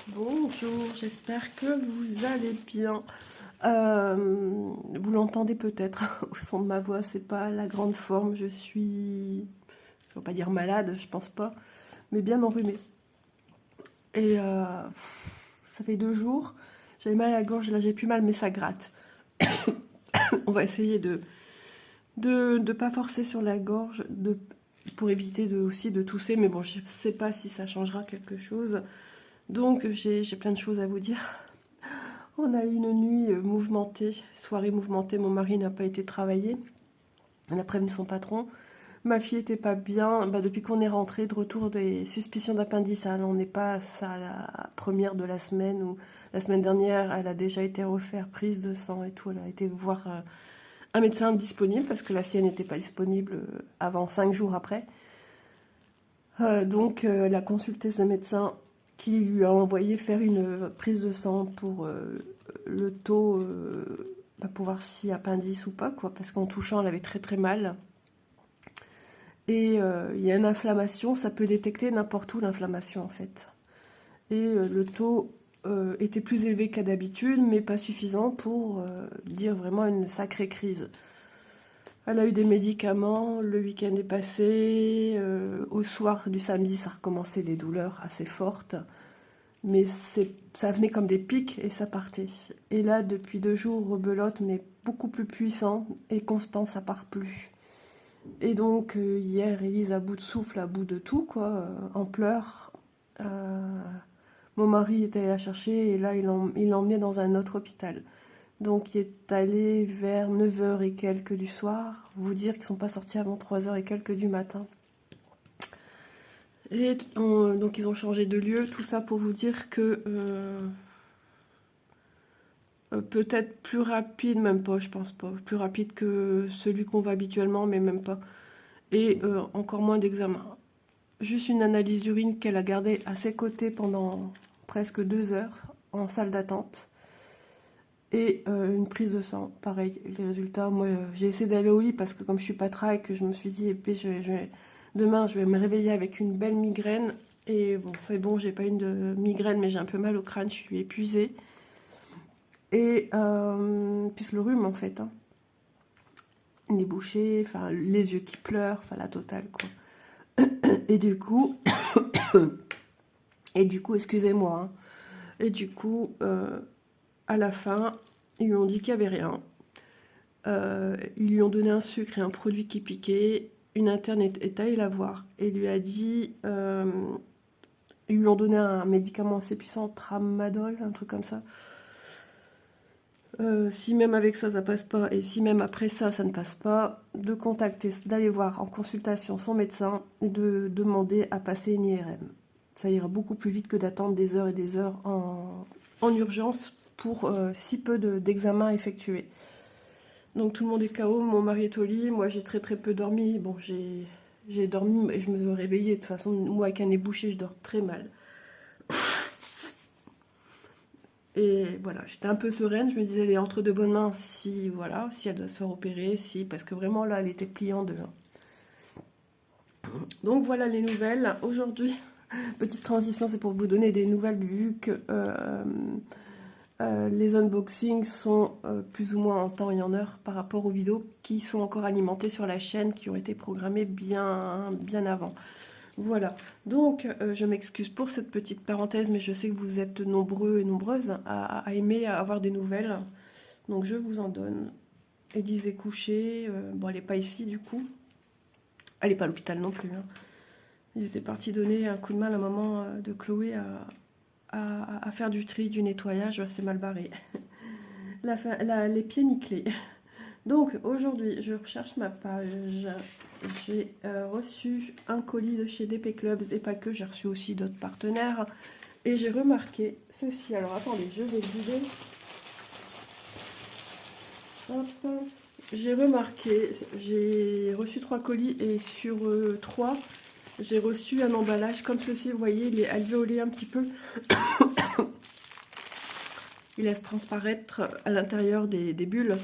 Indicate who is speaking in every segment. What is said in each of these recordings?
Speaker 1: Bonjour, j'espère que vous allez bien. Vous l'entendez peut-être au son de ma voix, c'est pas la grande forme. Je suis, je vais pas dire malade, je pense pas, mais bien enrhumée. Et ça fait 2 jours, j'avais mal à la gorge, là j'ai plus mal, mais ça gratte. On va essayer de pas forcer sur la gorge, pour éviter aussi de tousser, mais bon, je sais pas si ça changera quelque chose. Donc j'ai plein de choses à vous dire. On a eu une nuit mouvementée, soirée mouvementée. Mon mari n'a pas été travailler. Il a prévenu son patron. Ma fille était pas bien. Depuis qu'on est rentré, de retour des suspicions d'appendicite. On n'est pas à la première de la semaine ou la semaine dernière, elle a déjà été refaire prise de sang et tout. Elle a été voir un médecin disponible parce que la sienne n'était pas disponible avant 5 jours après. Donc, elle a consulté ce médecin qui lui a envoyé faire une prise de sang pour le taux, pour voir si appendice ou pas, quoi, parce qu'en touchant, elle avait très très mal. Et il y a une inflammation, ça peut détecter n'importe où l'inflammation en fait. Et le taux était plus élevé qu'à d'habitude, mais pas suffisant pour dire vraiment une sacrée crise. Elle a eu des médicaments, le week-end est passé, au soir du samedi, ça recommençait les douleurs assez fortes, mais ça venait comme des pics et ça partait. Et là, depuis 2 jours, rebelote, mais beaucoup plus puissant et constant, ça part plus. Et donc, hier, Élise à bout de souffle, à bout de tout, quoi, en pleurs. Mon mari est allé la chercher et là, il l'a emmenée dans un autre hôpital. Donc, il est allé vers 9 h et quelques du soir. Vous dire qu'ils ne sont pas sortis avant 3 h et quelques du matin. Et donc, ils ont changé de lieu. Tout ça pour vous dire que peut-être plus rapide, même pas, je pense pas. Plus rapide que celui qu'on va habituellement, mais même pas. Et encore moins d'examen. Juste une analyse d'urine qu'elle a gardée à ses côtés pendant presque 2 heures en salle d'attente. Et une prise de sang, pareil, les résultats, moi j'ai essayé d'aller au lit parce que comme je suis pas track, je me suis dit, et puis demain je vais me réveiller avec une belle migraine, et bon c'est bon, j'ai pas une de migraine mais j'ai un peu mal au crâne, je suis épuisée, et puis le rhume en fait, hein. Les bouchées, enfin les yeux qui pleurent, enfin la totale quoi. Et du coup, excusez-moi, hein. Et du coup, à la fin, ils lui ont dit qu'il n'y avait rien. Ils lui ont donné un sucre et un produit qui piquait. Une interne est allée la voir et lui a dit... ils lui ont donné un médicament assez puissant, tramadol, un truc comme ça. Si même avec ça, ça passe pas, et si même après ça, ça ne passe pas, de contacter, d'aller voir en consultation son médecin et de demander à passer une IRM. Ça ira beaucoup plus vite que d'attendre des heures et des heures en urgence pour si peu d'examens effectués. Donc tout le monde est KO, mon mari est au lit, moi j'ai très très peu dormi. Bon, j'ai dormi, mais je me réveillais. De toute façon, moi avec un nez bouché, je dors très mal. Et voilà, j'étais un peu sereine, je me disais, elle est entre de bonnes mains si, voilà, si elle doit se faire opérer, si, parce que vraiment là, elle était pliée en deux, hein. Donc voilà les nouvelles. Aujourd'hui, petite transition, c'est pour vous donner des nouvelles vu que les unboxings sont plus ou moins en temps et en heure par rapport aux vidéos qui sont encore alimentées sur la chaîne, qui ont été programmées bien, bien avant. Voilà, donc je m'excuse pour cette petite parenthèse, mais je sais que vous êtes nombreux et nombreuses à aimer à avoir des nouvelles. Donc je vous en donne. Élise est couchée, bon elle n'est pas ici du coup. Elle n'est pas à l'hôpital non plus, hein. Ils étaient partis donner un coup de main à la maman de Chloé à faire du tri, du nettoyage, c'est mal barré. Les pieds nickelés. Donc aujourd'hui, je recherche ma page. J'ai reçu un colis de chez DP Clubs et pas que, j'ai reçu aussi d'autres partenaires. Et j'ai remarqué ceci. Alors attendez, je vais le vider. Hop. J'ai reçu 3 colis et sur 3, j'ai reçu un emballage comme ceci. Vous voyez, il est alvéolé un petit peu. Il laisse transparaître à l'intérieur des bulles.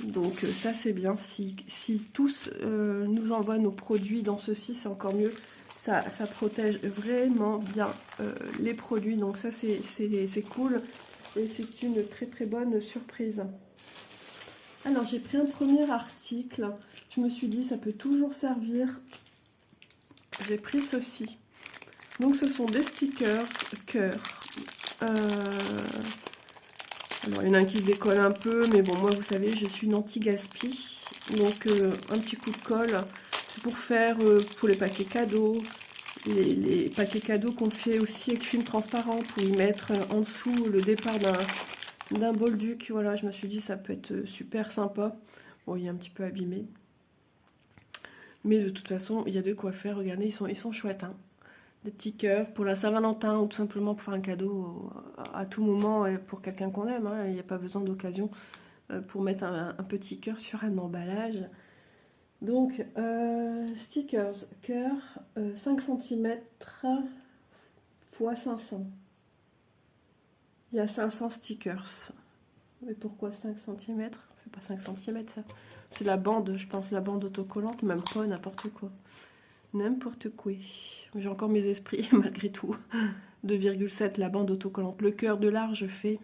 Speaker 1: Donc ça c'est bien, si tous nous envoient nos produits dans ceci, c'est encore mieux. Ça protège vraiment bien les produits. Donc ça, c'est cool. Et c'est une très très bonne surprise. Alors, j'ai pris un premier article. Je me suis dit, ça peut toujours servir. J'ai pris ceci. Donc, ce sont des stickers cœur. Alors, il y en a un qui se décolle un peu. Mais bon, moi, vous savez, je suis une anti-gaspi. Donc, un petit coup de colle. C'est pour faire pour les paquets cadeaux. Les paquets cadeaux qu'on fait aussi avec film transparent pour y mettre en dessous le départ d'un bolduc. Voilà, je me suis dit ça peut être super sympa. Bon, il est un petit peu abîmé. Mais de toute façon, il y a de quoi faire. Regardez, ils sont chouettes. Hein. Des petits cœurs pour la Saint-Valentin ou tout simplement pour faire un cadeau à tout moment pour quelqu'un qu'on aime. Hein. Il n'y a pas besoin d'occasion pour mettre un petit cœur sur un emballage. Donc, stickers, cœur, 5 cm x 500. Il y a 500 stickers. Mais pourquoi 5 cm? C'est pas 5 cm ça. C'est la bande, je pense, la bande autocollante, même pas, n'importe quoi. N'importe quoi. J'ai encore mes esprits, malgré tout. 2,7 la bande autocollante. Le cœur de large fait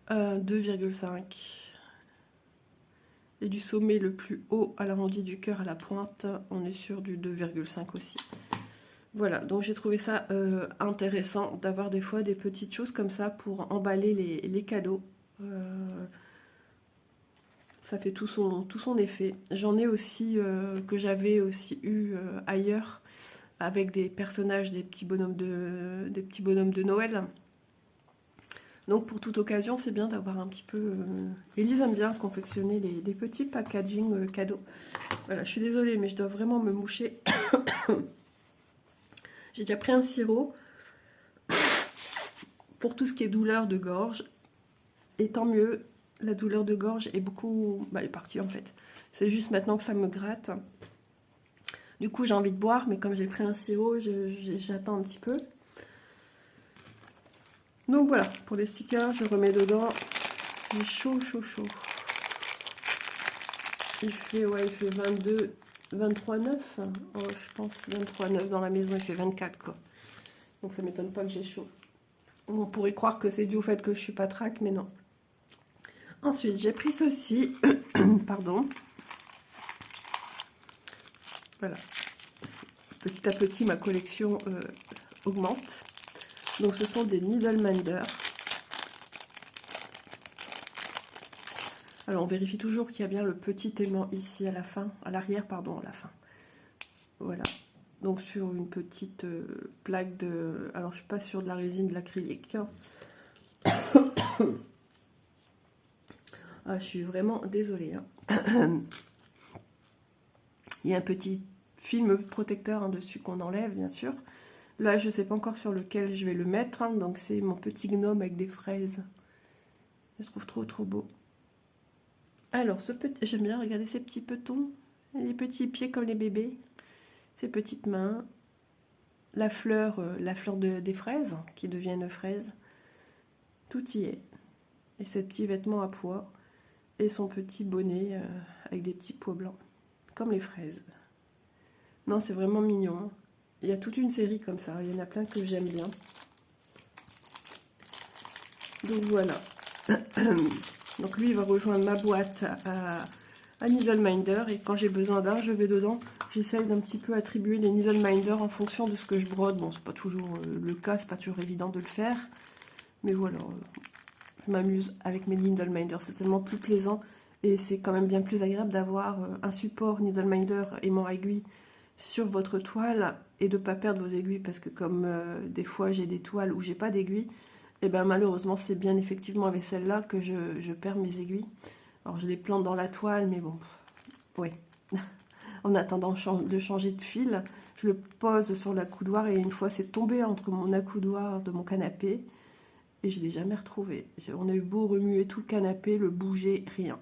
Speaker 1: 2,5. Et du sommet le plus haut à l'arrondi du cœur à la pointe, on est sur du 2,5 aussi. Voilà, donc j'ai trouvé ça intéressant d'avoir des fois des petites choses comme ça pour emballer les cadeaux. Ça fait tout son effet. J'en ai aussi que j'avais aussi eu ailleurs avec des personnages, des petits bonhommes de Noël. Donc pour toute occasion, c'est bien d'avoir un petit peu... Élise aime bien confectionner des petits packaging cadeaux. Voilà, je suis désolée, mais je dois vraiment me moucher. J'ai déjà pris un sirop pour tout ce qui est douleur de gorge. Et tant mieux, la douleur de gorge est beaucoup... Bah, elle est partie en fait. C'est juste maintenant que ça me gratte. Du coup, j'ai envie de boire, mais comme j'ai pris un sirop, j'attends un petit peu. Donc voilà, pour les stickers, je remets dedans. Il est chaud, chaud, chaud. Il fait 22, 23,9. Oh, je pense 23,9 dans la maison, il fait 24 quoi. Donc ça m'étonne pas que j'ai chaud. On pourrait croire que c'est dû au fait que je suis pas trac, mais non. Ensuite, j'ai pris ceci. Pardon. Voilà. Petit à petit, ma collection augmente. Donc ce sont des Needle Minder. Alors on vérifie toujours qu'il y a bien le petit aimant ici à la fin, à l'arrière, pardon, à la fin. Voilà. Donc sur une petite plaque de... Alors je suis pas sûre de la résine, de l'acrylique. Ah, je suis vraiment désolée. Hein. Il y a un petit film protecteur hein, dessus qu'on enlève, bien sûr. Là, je ne sais pas encore sur lequel je vais le mettre. Hein, donc c'est mon petit gnome avec des fraises. Je trouve trop trop beau. Alors, j'aime bien regarder ces petits petons. Les petits pieds comme les bébés. Ces petites mains. La fleur des fraises, qui deviennent fraises. Tout y est. Et ces petits vêtements à pois. Et son petit bonnet avec des petits pois blancs. Comme les fraises. Non, c'est vraiment mignon. Il y a toute une série comme ça. Il y en a plein que j'aime bien. Donc voilà. Donc lui, il va rejoindre ma boîte à Needle Minder. Et quand j'ai besoin d'un, je vais dedans. J'essaye d'un petit peu attribuer les Needle Minder en fonction de ce que je brode. Bon, c'est pas toujours le cas, c'est pas toujours évident de le faire. Mais voilà, je m'amuse avec mes Needle Minder. C'est tellement plus plaisant. Et c'est quand même bien plus agréable d'avoir un support Needle Minder aimant aiguille sur votre toile et de ne pas perdre vos aiguilles. Parce que comme des fois j'ai des toiles où j'ai pas d'aiguille, et ben malheureusement c'est bien effectivement avec celle-là que je perds mes aiguilles. Alors je les plante dans la toile, mais bon, ouais. En attendant de changer de fil, je le pose sur l'accoudoir et une fois c'est tombé entre mon accoudoir de mon canapé et je ne l'ai jamais retrouvé. On a eu beau remuer tout le canapé, le bouger, rien.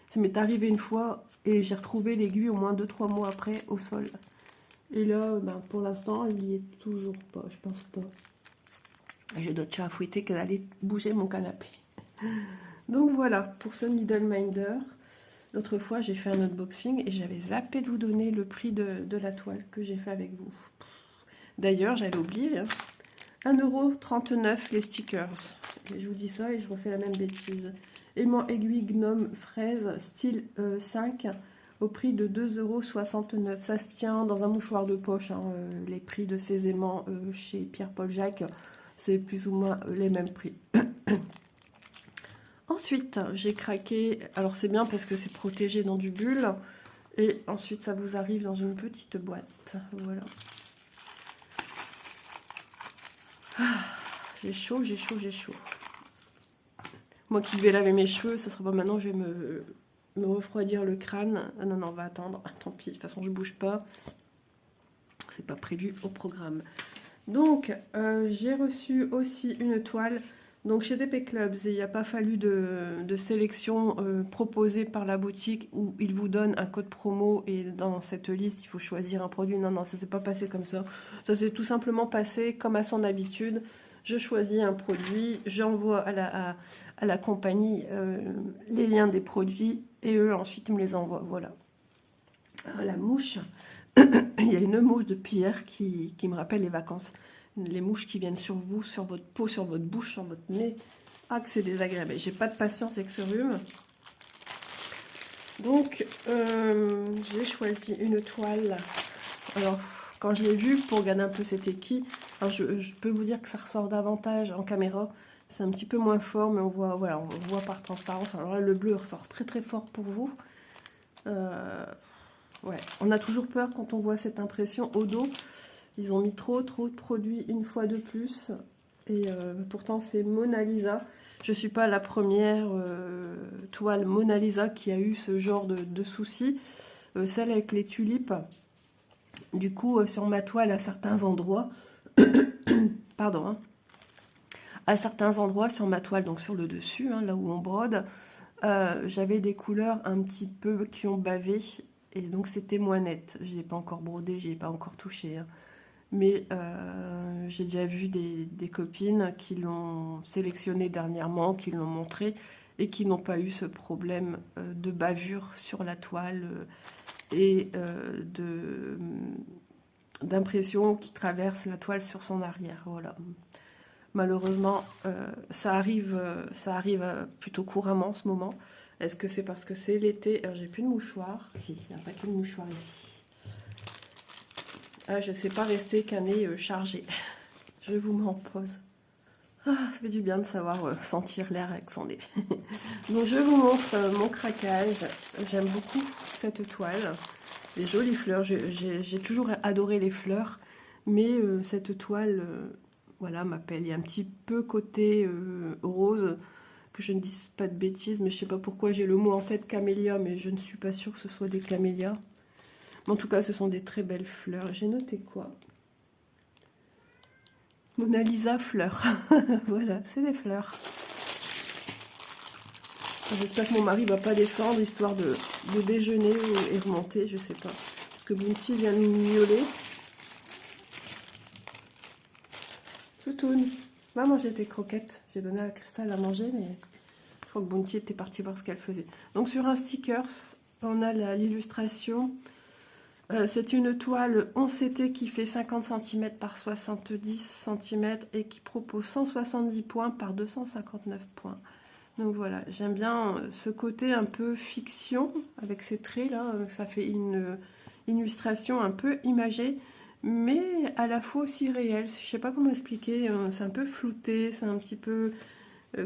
Speaker 1: Ça m'est arrivé une fois et j'ai retrouvé l'aiguille au moins 2-3 mois après au sol. Et là, ben, pour l'instant, il n'y est toujours pas, je pense pas. J'ai d'autres chats à fouetter que d'aller bouger mon canapé. Donc voilà, pour ce Needle Minder. L'autre fois, j'ai fait un unboxing et j'avais zappé de vous donner le prix de la toile que j'ai fait avec vous. D'ailleurs, j'avais oublié, hein. 1,39 € les stickers. Et je vous dis ça et je refais la même bêtise. Aimant aiguille gnome fraise style 5 au prix de 2,69 €. Ça se tient dans un mouchoir de poche, hein, les prix de ces aimants chez Pierre-Paul Jacques, c'est plus ou moins les mêmes prix. Ensuite, j'ai craqué, alors c'est bien parce que c'est protégé dans du bulle, et ensuite ça vous arrive dans une petite boîte, voilà. Ah, j'ai chaud, j'ai chaud, j'ai chaud. Moi qui vais laver mes cheveux, ça sera pas maintenant, je vais me refroidir le crâne. Ah non, non, on va attendre, tant pis, de toute façon je bouge pas, c'est pas prévu au programme. Donc, j'ai reçu aussi une toile. Donc, chez DP Clubs, il n'y a pas fallu de sélection proposée par la boutique où ils vous donnent un code promo et dans cette liste, il faut choisir un produit. Non, non, ça ne s'est pas passé comme ça. Ça s'est tout simplement passé comme à son habitude. Je choisis un produit, j'envoie à la compagnie les liens des produits et eux, ensuite, me les envoient. Voilà. La mouche. Il y a une mouche de Pierre qui me rappelle les vacances. Les mouches qui viennent sur vous, sur votre peau, sur votre bouche, sur votre nez. Ah, que c'est désagréable. J'ai pas de patience avec ce rhume. Donc, j'ai choisi une toile. Alors, quand je l'ai vue, pour regarder un peu c'était qui, alors je peux vous dire que ça ressort davantage en caméra. C'est un petit peu moins fort, mais on voit, voilà, on voit par transparence. Alors là, le bleu ressort très très fort pour vous. Ouais, on a toujours peur quand on voit cette impression au dos. Ils ont mis trop de produits une fois de plus. Et pourtant, c'est Mona Lisa. Je ne suis pas la première toile Mona Lisa qui a eu ce genre de soucis. Celle avec les tulipes. Du coup, sur ma toile, à certains endroits... Pardon, hein. À certains endroits sur ma toile, donc sur le dessus, hein, là où on brode, j'avais des couleurs un petit peu qui ont bavé. Et donc, c'était moins net. Je n'ai pas encore brodé, je n'ai pas encore touché, hein. Mais j'ai déjà vu des copines qui l'ont sélectionné dernièrement, qui l'ont montré et qui n'ont pas eu ce problème de bavure sur la toile et d'impression qui traverse la toile sur son arrière. Voilà. Malheureusement, ça arrive plutôt couramment en ce moment. Est-ce que c'est parce que c'est l'été? Alors, j'ai plus de mouchoir. Si, il y a un paquet de mouchoirs ici. Ah, je ne sais pas rester qu'un nez chargé. Je vous m'en pose. Ah, ça fait du bien de savoir sentir l'air avec son nez. Donc je vous montre mon craquage. J'aime beaucoup cette toile. Les jolies fleurs. J'ai toujours adoré les fleurs. Mais cette toile, voilà, m'appelle. Il y a un petit peu côté rose. Que je ne dise pas de bêtises. Mais je ne sais pas pourquoi j'ai le mot en tête camélia. Mais je ne suis pas sûre que ce soit des camélias. En tout cas, ce sont des très belles fleurs. J'ai noté quoi? Mona Lisa fleurs. Voilà, c'est des fleurs. J'espère que mon mari ne va pas descendre, histoire de déjeuner et remonter, je sais pas. Parce que Bounty vient de miauler. Toutoune, va manger tes croquettes. J'ai donné à Cristal à manger, mais je crois que Bounty était partie voir ce qu'elle faisait. Donc sur un stickers, on a l'illustration. C'est une toile 11 CT qui fait 50 cm par 70 cm et qui propose 170 points par 259 points. Donc voilà, j'aime bien ce côté un peu fiction avec ces traits là. Ça fait une illustration un peu imagée, mais à la fois aussi réelle. Je sais pas comment expliquer, c'est un peu flouté, c'est un petit peu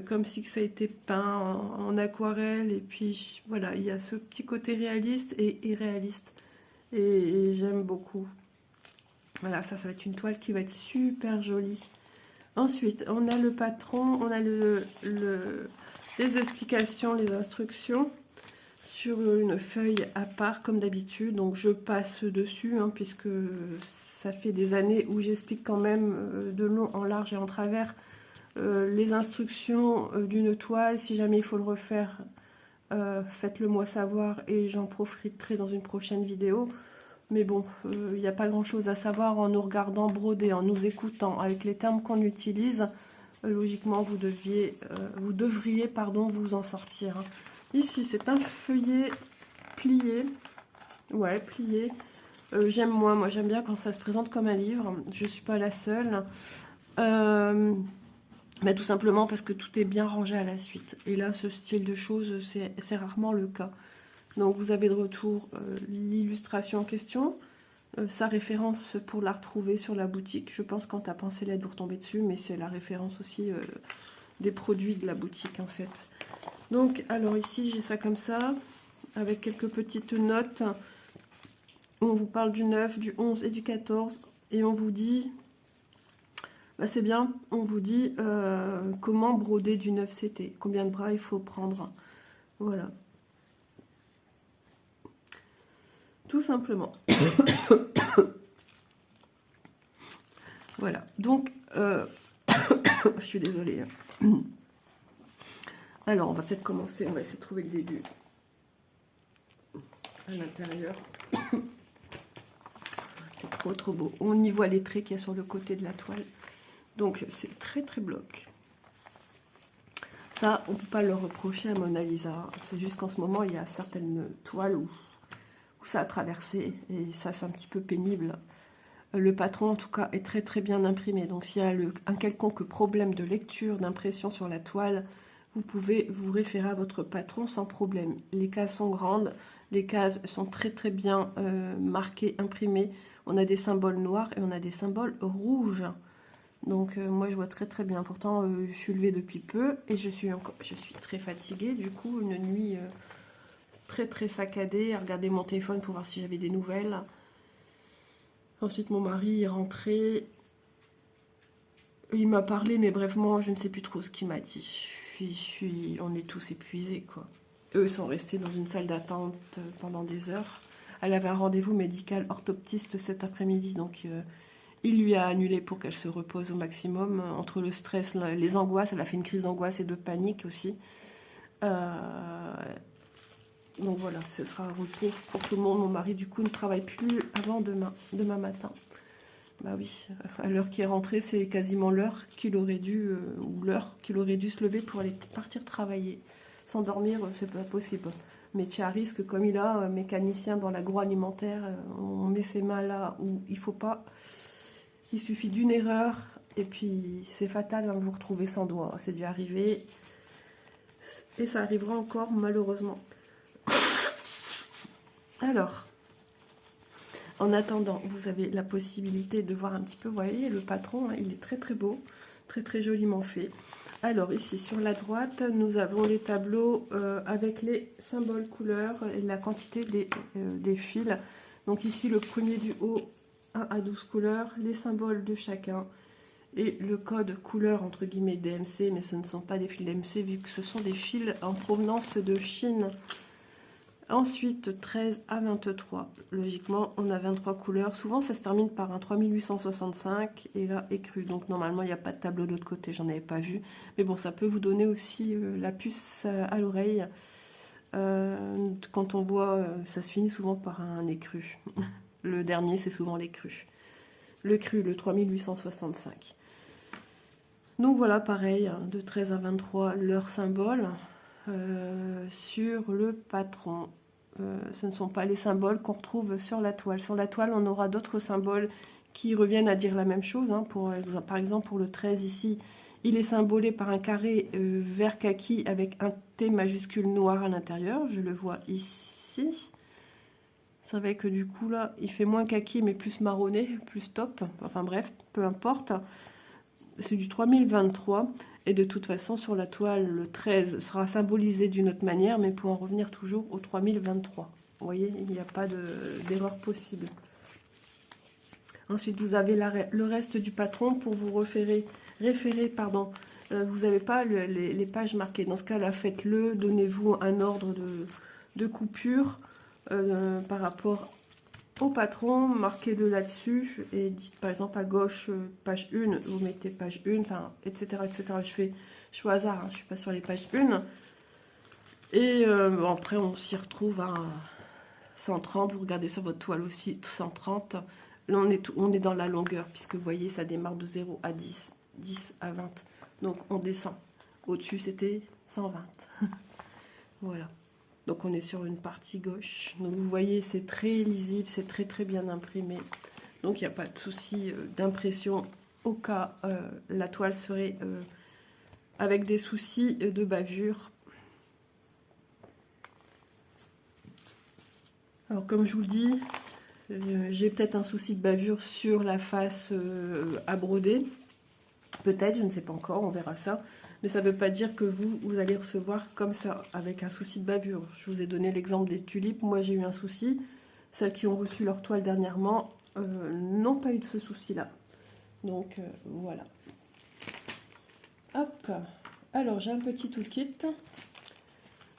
Speaker 1: comme si ça a été peint en aquarelle. Et puis voilà, il y a ce petit côté réaliste et irréaliste. Et j'aime beaucoup. Voilà, ça va être une toile qui va être super jolie. Ensuite, on a le patron, on a les explications, les instructions sur une feuille à part comme d'habitude. Donc je passe dessus, hein, puisque ça fait des années où j'explique quand même de long en large et en travers les instructions d'une toile. Si jamais il faut le refaire, faites-le moi savoir et j'en profiterai dans une prochaine vidéo. Mais bon, il n'y a pas grand chose à savoir en nous regardant broder, en nous écoutant. Avec les termes qu'on utilise, logiquement vous devriez vous en sortir. Ici c'est un feuillet plié. Ouais, plié. Moi j'aime bien quand ça se présente comme un livre. Je suis pas la seule. Mais tout simplement parce que tout est bien rangé à la suite. Et là, ce style de choses, c'est rarement le cas. Donc vous avez de retour l'illustration en question. Sa référence pour la retrouver sur la boutique. Je pense qu'en tapant ces lettres, vous retombez dessus, mais c'est la référence aussi des produits de la boutique en fait. Donc, alors ici, j'ai ça comme ça, avec quelques petites notes. On vous parle du 9, du 11 et du 14, et on vous dit, bah c'est bien, on vous dit comment broder du 9CT, combien de bras il faut prendre. Voilà. Tout simplement. Voilà, donc, je suis désolée. Alors, on va peut-être commencer, on va essayer de trouver le début à l'intérieur. C'est trop beau. On y voit les traits qu'il y a sur le côté de la toile. Donc, c'est très bloc. Ça, on ne peut pas le reprocher à Mona Lisa. C'est juste qu'en ce moment, il y a certaines toiles où ça a traversé, et ça, c'est un petit peu pénible. Le patron, en tout cas, est très bien imprimé. Donc, s'il y a un quelconque problème de lecture, d'impression sur la toile, vous pouvez vous référer à votre patron sans problème. Les cases sont grandes, les cases sont très bien marquées, imprimées. On a des symboles noirs et on a des symboles rouges. Donc, moi, je vois très bien. Pourtant, je suis levée depuis peu et je suis très fatiguée. Du coup, une nuit très saccadée, à regarder mon téléphone pour voir si j'avais des nouvelles. Ensuite, mon mari est rentré. Il m'a parlé, mais brièvement, je ne sais plus trop ce qu'il m'a dit. On est tous épuisés, quoi. Eux sont restés dans une salle d'attente pendant des heures. Elle avait un rendez-vous médical orthoptiste cet après-midi, donc il lui a annulé pour qu'elle se repose au maximum. Entre le stress, les angoisses, elle a fait une crise d'angoisse et de panique aussi. Donc voilà, ce sera un repos pour tout le monde. Mon mari, du coup, ne travaille plus avant demain matin. Bah oui, à l'heure qu'il est rentré, c'est quasiment l'heure qu'il aurait dû, se lever pour aller partir travailler. S'endormir, c'est pas possible. Métier à risque, comme il a, mécanicien dans l'agroalimentaire, on met ses mains là où il faut pas. Il suffit d'une erreur, et puis c'est fatal, hein, vous retrouvez sans doigt. C'est déjà arrivé, et ça arrivera encore, malheureusement. Alors, en attendant, vous avez la possibilité de voir un petit peu, vous voyez, le patron, hein, il est très beau, très joliment fait. Alors ici, sur la droite, nous avons les tableaux avec les symboles couleurs et la quantité des fils. Donc ici, le premier du haut, 1 à 12 couleurs, les symboles de chacun et le code couleur, entre guillemets, DMC, mais ce ne sont pas des fils DMC, vu que ce sont des fils en provenance de Chine. Ensuite, 13 à 23. Logiquement, on a 23 couleurs. Souvent, ça se termine par un 3865 et là, écru. Donc, normalement, il n'y a pas de tableau de l'autre côté. J'en avais pas vu. Mais bon, ça peut vous donner aussi la puce à l'oreille. Quand on voit, ça se finit souvent par un écru. Le dernier, c'est souvent l'écru. Le cru, le 3865. Donc, voilà, pareil, de 13 à 23, leur symbole. Sur le patron. Ce ne sont pas les symboles qu'on retrouve sur la toile. Sur la toile, on aura d'autres symboles qui reviennent à dire la même chose. Hein. Par exemple, pour le 13 ici, il est symbolé par un carré vert kaki avec un T majuscule noir à l'intérieur. Je le vois ici. C'est vrai que du coup, là, il fait moins kaki, mais plus marronné, plus top. Enfin bref, peu importe. C'est du 3023. Et de toute façon, sur la toile, le 13 sera symbolisé d'une autre manière, mais pour en revenir toujours au 3023. Vous voyez, il n'y a pas d'erreur possible. Ensuite, vous avez le reste du patron pour vous référer. Vous n'avez pas les pages marquées. Dans ce cas-là, faites-le. Donnez-vous un ordre de coupure par rapport au patron, marquez-le là-dessus et dites par exemple à gauche page 1, vous mettez page 1, enfin etc. Je fais au hasard, hein, je suis pas sur les pages 1. Et bon, après on s'y retrouve à 130, vous regardez sur votre toile aussi 130. Là on est dans la longueur puisque vous voyez ça démarre de 0 à 10, 10 à 20. Donc on descend. Au-dessus c'était 120. Voilà. Donc on est sur une partie gauche. Donc vous voyez, c'est très lisible, c'est très très bien imprimé. Donc il n'y a pas de souci d'impression au cas la toile serait avec des soucis de bavure. Alors comme je vous le dis, j'ai peut-être un souci de bavure sur la face à broder. Peut-être, je ne sais pas encore, on verra ça. Mais ça ne veut pas dire que vous allez recevoir comme ça, avec un souci de bavure. Je vous ai donné l'exemple des tulipes. Moi, j'ai eu un souci. Celles qui ont reçu leur toile dernièrement n'ont pas eu de ce souci-là. Donc, voilà. Hop. Alors, j'ai un petit toolkit.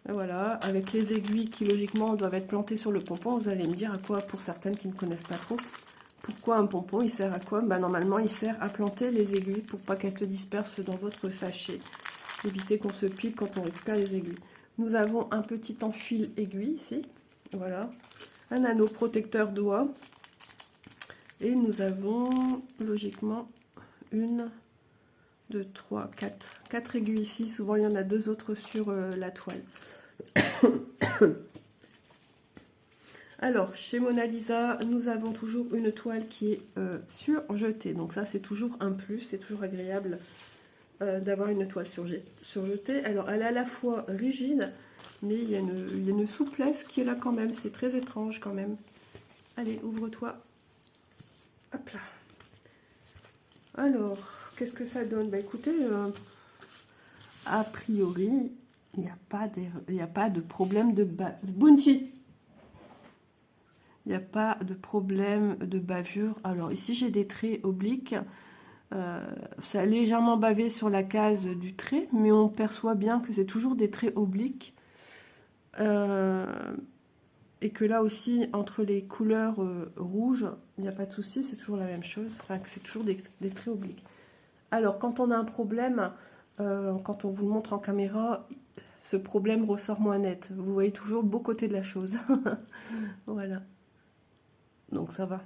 Speaker 1: Voilà, avec les aiguilles qui, logiquement, doivent être plantées sur le pompon. Vous allez me dire à quoi, pour certaines qui ne connaissent pas trop, pourquoi un pompon, il sert à quoi? Bah, normalement, il sert à planter les aiguilles pour pas qu'elles se dispersent dans votre sachet. Éviter qu'on se pile quand on récupère les aiguilles. Nous avons un petit enfil aiguille ici. Voilà. Un anneau protecteur doigt. Et nous avons, logiquement, 1, 2, 3, 4. 4 aiguilles ici. Souvent, il y en a 2 autres sur la toile. Alors, chez Mona Lisa, nous avons toujours une toile qui est surjetée. Donc ça, c'est toujours un plus. C'est toujours agréable d'avoir une toile surjetée. Alors, elle est à la fois rigide, mais il y a une souplesse qui est là quand même. C'est très étrange quand même. Allez, ouvre-toi. Hop là. Alors, qu'est-ce que ça donne? Bah écoutez, a priori, il n'y a pas de problème de Bounty. Il n'y a pas de problème de bavure. Alors ici, j'ai des traits obliques. Ça a légèrement bavé sur la case du trait, mais on perçoit bien que c'est toujours des traits obliques. Et que là aussi, entre les couleurs rouges, il n'y a pas de souci, c'est toujours la même chose. Enfin, c'est toujours des traits obliques. Alors, quand on a un problème, quand on vous le montre en caméra, ce problème ressort moins net. Vous voyez toujours le beau côté de la chose. Voilà. Donc ça va.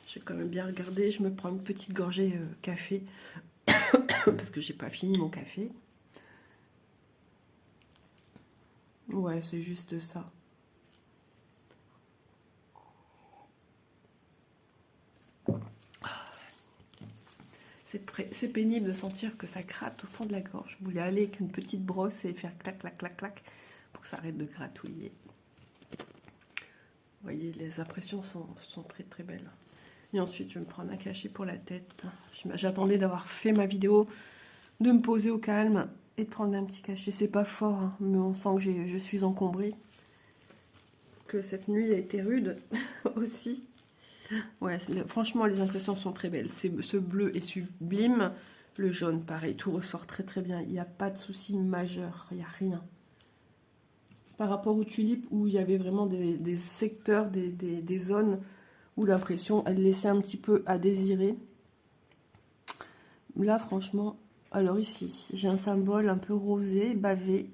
Speaker 1: Je vais quand même bien regarder. Je me prends une petite gorgée café. Parce que j'ai pas fini mon café. Ouais, c'est juste ça. C'est pénible de sentir que ça gratte au fond de la gorge. Je voulais aller avec une petite brosse et faire clac, clac, clac, clac pour que ça arrête de gratouiller. Vous voyez, les impressions sont très très belles. Et ensuite, je vais me prendre un cachet pour la tête. J'attendais d'avoir fait ma vidéo, de me poser au calme et de prendre un petit cachet. C'est pas fort, hein, mais on sent que je suis encombrée. Que cette nuit a été rude aussi. Ouais, franchement, les impressions sont très belles. Ce bleu est sublime. Le jaune, pareil, tout ressort très très bien. Il n'y a pas de souci majeur, il n'y a rien. Par rapport aux tulipes, où il y avait vraiment des secteurs, des zones où l'impression, elle laissait un petit peu à désirer. Là, franchement, alors ici, j'ai un symbole un peu rosé, bavé.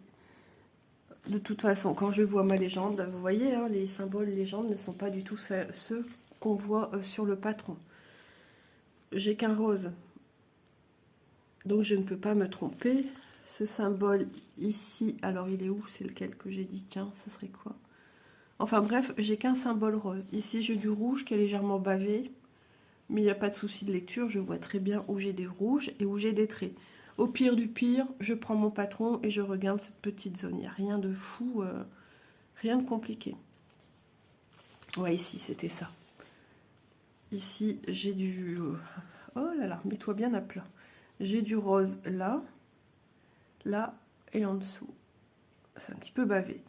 Speaker 1: De toute façon, quand je vois ma légende, vous voyez, hein, les symboles légendes ne sont pas du tout ceux qu'on voit sur le patron. J'ai qu'un rose, donc je ne peux pas me tromper. Ce symbole ici, alors il est où? C'est lequel que j'ai dit? Tiens, ça serait quoi? Enfin bref, j'ai qu'un symbole rose. Ici, j'ai du rouge qui est légèrement bavé, mais il n'y a pas de souci de lecture. Je vois très bien où j'ai des rouges et où j'ai des traits. Au pire du pire, je prends mon patron et je regarde cette petite zone. Il n'y a rien de fou, rien de compliqué. Ouais, ici, c'était ça. Ici, j'ai du... Oh là là, mets-toi bien à plat. J'ai du rose là, là et en dessous. C'est un petit peu bavé.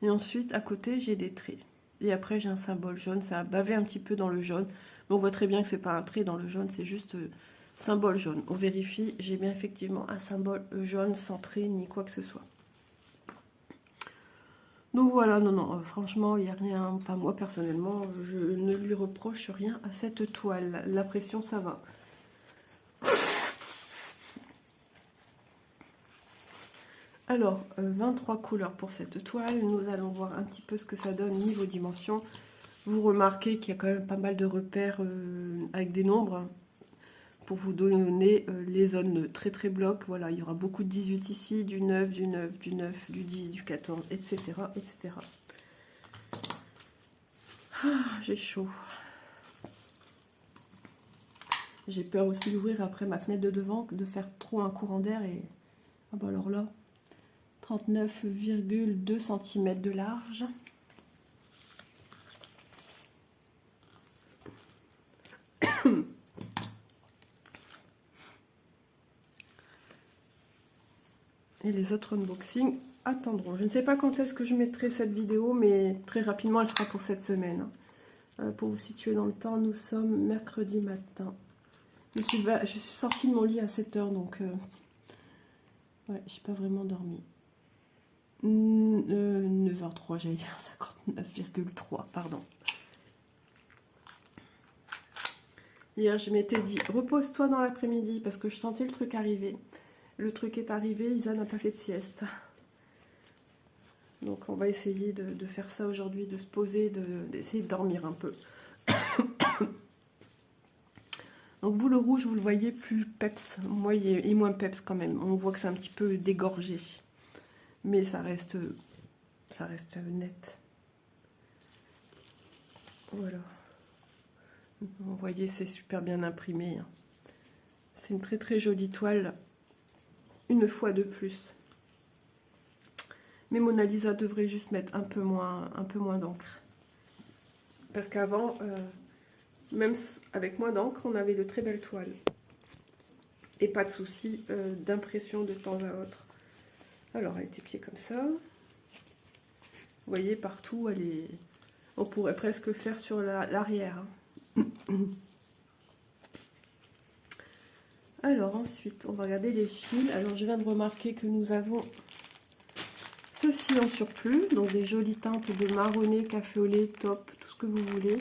Speaker 1: Et ensuite, à côté, j'ai des traits. Et après, j'ai un symbole jaune. Ça a bavé un petit peu dans le jaune. Mais on voit très bien que c'est pas un trait dans le jaune, c'est juste symbole jaune. On vérifie, j'ai bien effectivement un symbole jaune sans trait ni quoi que ce soit. Donc voilà, non, franchement, il n'y a rien. Enfin, moi, personnellement, je ne lui reproche rien à cette toile. La pression, ça va. Alors, 23 couleurs pour cette toile. Nous allons voir un petit peu ce que ça donne niveau dimension. Vous remarquez qu'il y a quand même pas mal de repères avec des nombres. pour vous donner les zones très très blocs. Voilà, il y aura beaucoup de 18 ici, du 9, du 9, du 9, du 10, du 14, etc. etc. Ah, j'ai chaud. J'ai peur aussi d'ouvrir après ma fenêtre de devant, de faire trop un courant d'air et... Ah bah alors là, 39,2 cm de large. Et les autres unboxings attendront. Je ne sais pas quand est-ce que je mettrai cette vidéo, mais très rapidement, elle sera pour cette semaine. Pour vous situer dans le temps, nous sommes mercredi matin. Je suis sortie de mon lit à 7 h, donc ouais, j'ai pas vraiment dormi. 9h03, j'allais dire 59,3, pardon. Hier, je m'étais dit, repose-toi dans l'après-midi, parce que je sentais le truc arriver. Le truc est arrivé, Isa n'a pas fait de sieste. Donc on va essayer de faire ça aujourd'hui, de se poser, d'essayer de dormir un peu. Donc vous, le rouge, vous le voyez plus peps. Moi, il est moins peps quand même. On voit que c'est un petit peu dégorgé. Mais ça reste net. Voilà. Vous voyez, c'est super bien imprimé. C'est une très très jolie toile. Une fois de plus. Mais Mona Lisa devrait juste mettre un peu moins d'encre. Parce qu'avant, même avec moins d'encre, on avait de très belles toiles. Et pas de souci d'impression de temps à autre. Alors, elle est épiée comme ça. Vous voyez, partout, elle est... On pourrait presque faire sur l'arrière. Alors, ensuite, on va regarder les fils. Alors, je viens de remarquer que nous avons ceci en surplus. Donc, des jolies teintes de marronné, café au lait, top, tout ce que vous voulez.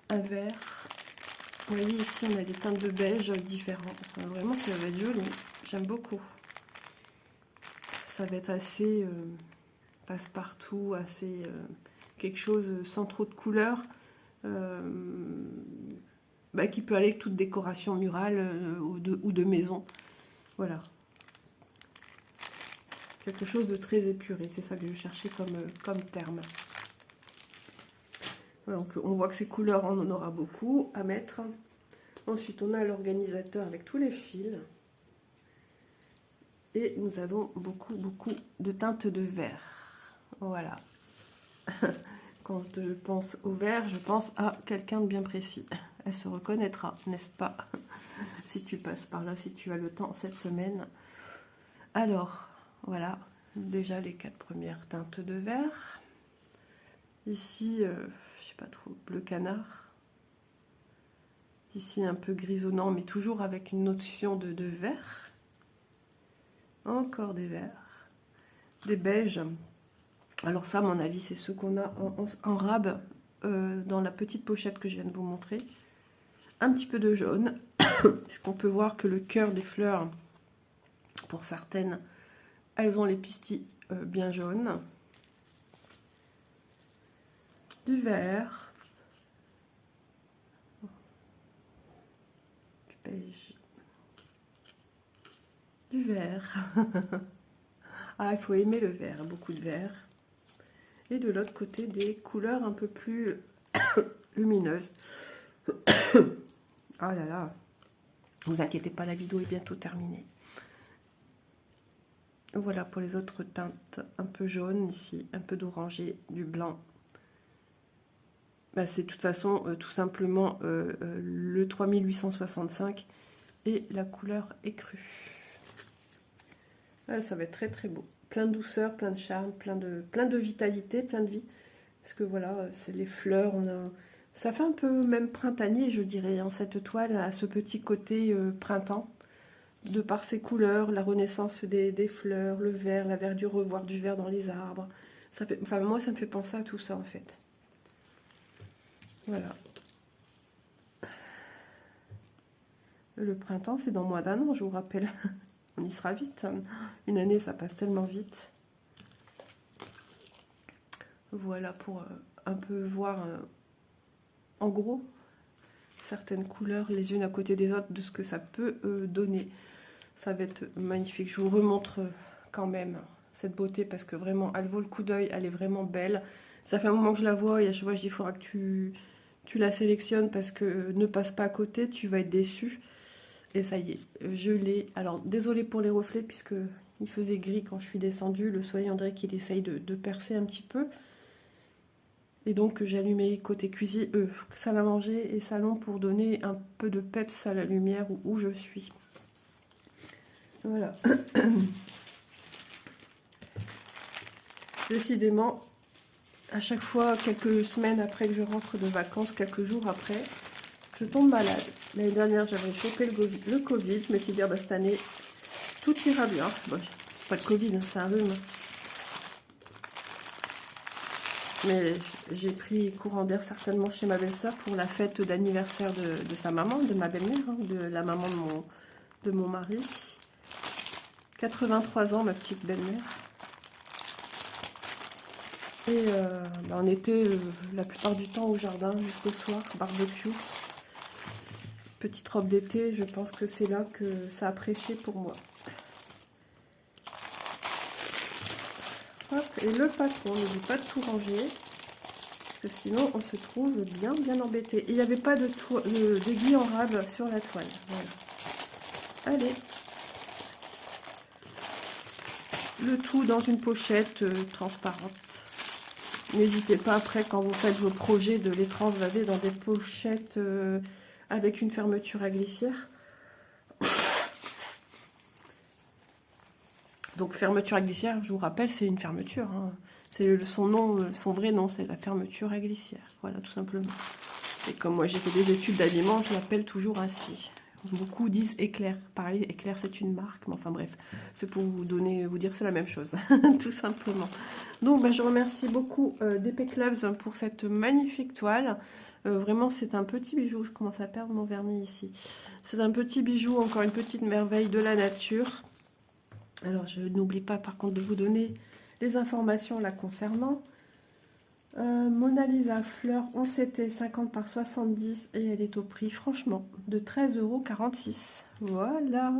Speaker 1: Un vert. Vous voyez, ici, on a des teintes de beige différentes. Enfin, vraiment, ça va être joli. J'aime beaucoup. Ça va être assez passe-partout, assez quelque chose sans trop de couleurs, qui peut aller avec toute décoration murale ou de maison. Voilà. Quelque chose de très épuré, c'est ça que je cherchais comme terme. Donc on voit que ces couleurs, on en aura beaucoup à mettre. Ensuite, on a l'organisateur avec tous les fils. Et nous avons beaucoup de teintes de vert. Voilà. Quand je pense au vert, je pense à quelqu'un de bien précis. Elle se reconnaîtra, n'est-ce pas? Si tu passes par là, si tu as le temps cette semaine. Alors, voilà. Déjà les 4 premières teintes de vert. Ici, je sais pas trop, bleu canard. Ici, un peu grisonnant, mais toujours avec une notion de vert. Encore des verts. Des beiges. Alors ça, à mon avis, c'est ceux qu'on a en rab dans la petite pochette que je viens de vous montrer. Un petit peu de jaune, puisqu'on peut voir que le cœur des fleurs, pour certaines, elles ont les pistilles bien jaunes. Du vert. Du beige. Du vert. Ah, il faut aimer le vert, beaucoup de vert. Et de l'autre côté, des couleurs un peu plus lumineuses. Oh là là, ne vous inquiétez pas, la vidéo est bientôt terminée. Voilà pour les autres teintes, un peu jaune ici, un peu d'orangé, du blanc. C'est de toute façon tout simplement le 3865 et la couleur écrue. Ça va être très très beau. Plein de douceur, plein de charme, plein de vitalité, plein de vie. Parce que voilà, c'est les fleurs, ça fait un peu même printanier, je dirais, hein, cette toile a ce petit côté printemps. De par ses couleurs, la renaissance des fleurs, le vert, la verdure, revoir du vert dans les arbres. Ça fait, enfin, moi, ça me fait penser à tout ça, en fait. Voilà. Le printemps, c'est dans moins d'un an, je vous rappelle. On y sera vite. Une année, ça passe tellement vite. Voilà pour un peu voir en gros certaines couleurs les unes à côté des autres de ce que ça peut donner. Ça va être magnifique. Je vous remontre quand même cette beauté parce que vraiment elle vaut le coup d'œil, elle est vraiment belle. Ça fait un moment que je la vois et à chaque fois je dis il faudra que tu la sélectionnes parce que ne passe pas à côté, tu vas être déçu. Et ça y est, je l'ai. Alors désolée pour les reflets puisque il faisait gris quand je suis descendue. Le soleil on dirait qu'il essaye de percer un petit peu. Et donc j'ai allumé côté cuisine, salle à manger et salon pour donner un peu de peps à la lumière où je suis. Voilà. Décidément, à chaque fois, quelques semaines après que je rentre de vacances, quelques jours après, je tombe malade. L'année dernière, j'avais chopé le Covid. Je m'étais dit, bah, cette année, tout ira bien. Bon, c'est pas le Covid, c'est un rhume. Mais j'ai pris courant d'air certainement chez ma belle-sœur pour la fête d'anniversaire de sa maman, de ma belle-mère, hein, de la maman de mon mari. 83 ans, ma petite belle-mère. Et bah, on était la plupart du temps au jardin jusqu'au soir, barbecue. Petite robe d'été, je pense que c'est là que ça a prêché pour moi. Hop, et le patron, n'oublie pas de tout ranger, parce que sinon on se trouve bien embêté. Et il n'y avait pas d'aiguille en rable sur la toile. Voilà. Allez. Le tout dans une pochette transparente. N'hésitez pas après, quand vous faites vos projets, de les transvaser dans des pochettes avec une fermeture à glissière. Donc fermeture à glissière, je vous rappelle, c'est une fermeture. Hein. C'est son nom, son vrai nom, c'est la fermeture à glissière. Voilà, tout simplement. Et comme moi j'ai fait des études d'habillement, je l'appelle toujours ainsi. Beaucoup disent Éclair. Pareil, Éclair c'est une marque, mais enfin bref, c'est pour vous dire que c'est la même chose, tout simplement. Donc bah, je remercie beaucoup DP Clubs pour cette magnifique toile. Vraiment c'est un petit bijou, je commence à perdre mon vernis ici. C'est un petit bijou, encore une petite merveille de la nature. Alors je n'oublie pas par contre de vous donner les informations là concernant. Mona Lisa fleur 11 CT 50 par 70 et elle est au prix franchement de 13,46 €. Voilà,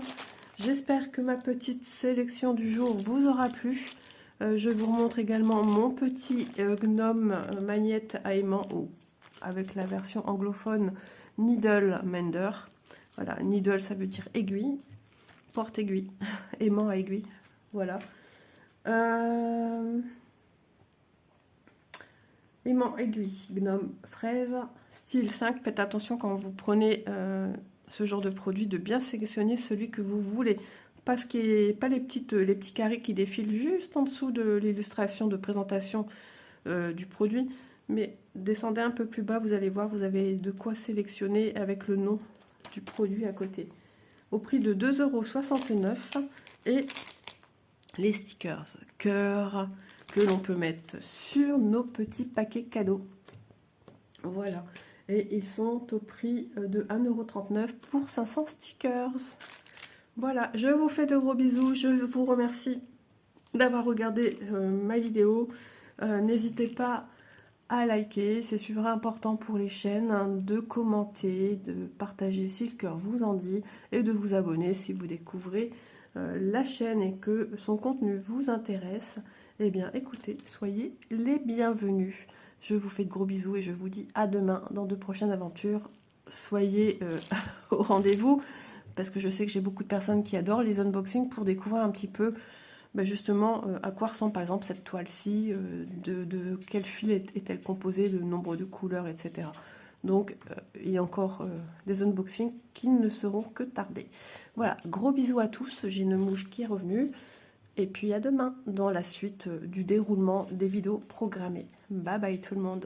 Speaker 1: j'espère que ma petite sélection du jour vous aura plu. Je vous remontre également mon petit gnome magnette à aimant avec la version anglophone Needle Mender. Voilà, needle ça veut dire aiguille, porte-aiguille, aimant à aiguille. Voilà. Aimant aiguille, gnome, fraise, style 5. Faites attention quand vous prenez ce genre de produit de bien sélectionner celui que vous voulez. Parce qu'il n'y a pas les petits carrés qui défilent juste en dessous de l'illustration de présentation du produit. Mais descendez un peu plus bas, vous allez voir, vous avez de quoi sélectionner avec le nom du produit à côté. Au prix de 2,69 €. Et les stickers cœur que l'on peut mettre sur nos petits paquets cadeaux. Voilà. Et ils sont au prix de 1,39 € pour 500 stickers. Voilà, je vous fais de gros bisous. Je vous remercie d'avoir regardé ma vidéo. N'hésitez pas à liker, c'est super important pour les chaînes, hein, de commenter, de partager si le cœur vous en dit et de vous abonner si vous découvrez la chaîne et que son contenu vous intéresse. Eh bien écoutez, soyez les bienvenus. Je vous fais de gros bisous et je vous dis à demain dans de prochaines aventures. Soyez au rendez-vous parce que je sais que j'ai beaucoup de personnes qui adorent les unboxings pour découvrir un petit peu justement à quoi ressemble par exemple cette toile-ci, de quel fil est-elle composée, de nombre de couleurs, etc. Donc il y a encore des unboxings qui ne seront que tardés. Voilà, gros bisous à tous, j'ai une mouche qui est revenue. Et puis à demain dans la suite du déroulement des vidéos programmées. Bye bye tout le monde.